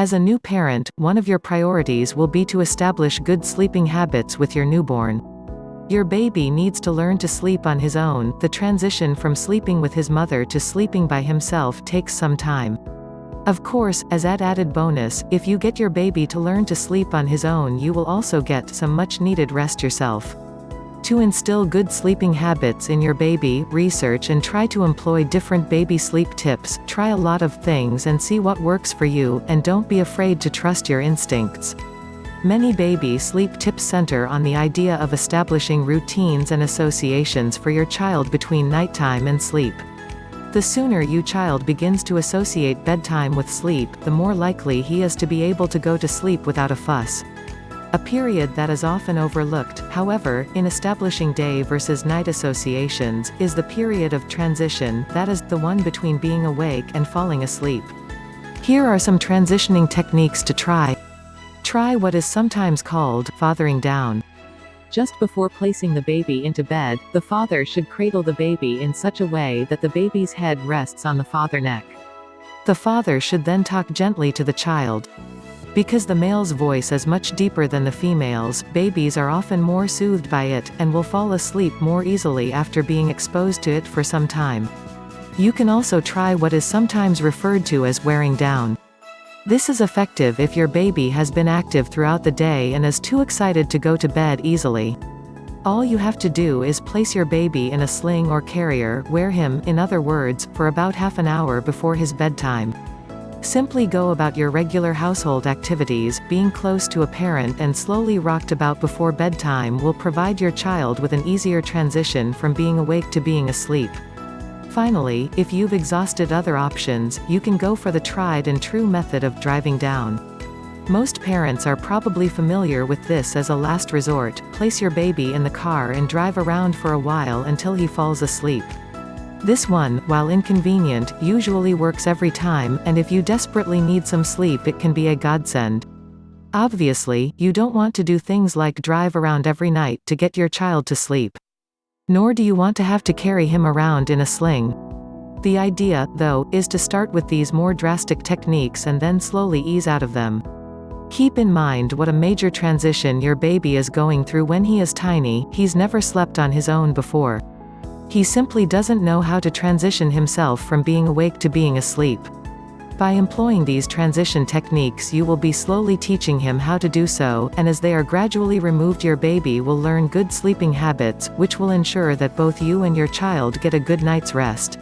As a new parent, one of your priorities will be to establish good sleeping habits with your newborn. Your baby needs to learn to sleep on his own. The transition from sleeping with his mother to sleeping by himself takes some time. Of course, as an added bonus, if you get your baby to learn to sleep on his own, you will also get some much-needed rest yourself. To instill good sleeping habits in your baby, research and try to employ different baby sleep tips, try a lot of things and see what works for you, and don't be afraid to trust your instincts. Many baby sleep tips center on the idea of establishing routines and associations for your child between nighttime and sleep. The sooner your child begins to associate bedtime with sleep, the more likely he is to be able to go to sleep without a fuss. A period that is often overlooked, however, in establishing day versus night associations, is the period of transition, that is, the one between being awake and falling asleep. Here are some transitioning techniques to try. Try what is sometimes called fathering down. Just before placing the baby into bed, the father should cradle the baby in such a way that the baby's head rests on the father neck. The father should then talk gently to the child. Because the male's voice is much deeper than the female's, babies are often more soothed by it, and will fall asleep more easily after being exposed to it for some time. You can also try what is sometimes referred to as wearing down. This is effective if your baby has been active throughout the day and is too excited to go to bed easily. All you have to do is place your baby in a sling or carrier, wear him, in other words, for about half an hour before his bedtime. Simply go about your regular household activities, being close to a parent and slowly rocked about before bedtime will provide your child with an easier transition from being awake to being asleep. Finally, if you've exhausted other options, you can go for the tried and true method of driving down. Most parents are probably familiar with this as a last resort. Place your baby in the car and drive around for a while until he falls asleep. This one, while inconvenient, usually works every time, and if you desperately need some sleep it can be a godsend. Obviously, you don't want to do things like drive around every night to get your child to sleep. Nor do you want to have to carry him around in a sling. The idea, though, is to start with these more drastic techniques and then slowly ease out of them. Keep in mind what a major transition your baby is going through when he is tiny. He's never slept on his own before. He simply doesn't know how to transition himself from being awake to being asleep. By employing these transition techniques you will be slowly teaching him how to do so, and as they are gradually removed your baby will learn good sleeping habits, which will ensure that both you and your child get a good night's rest.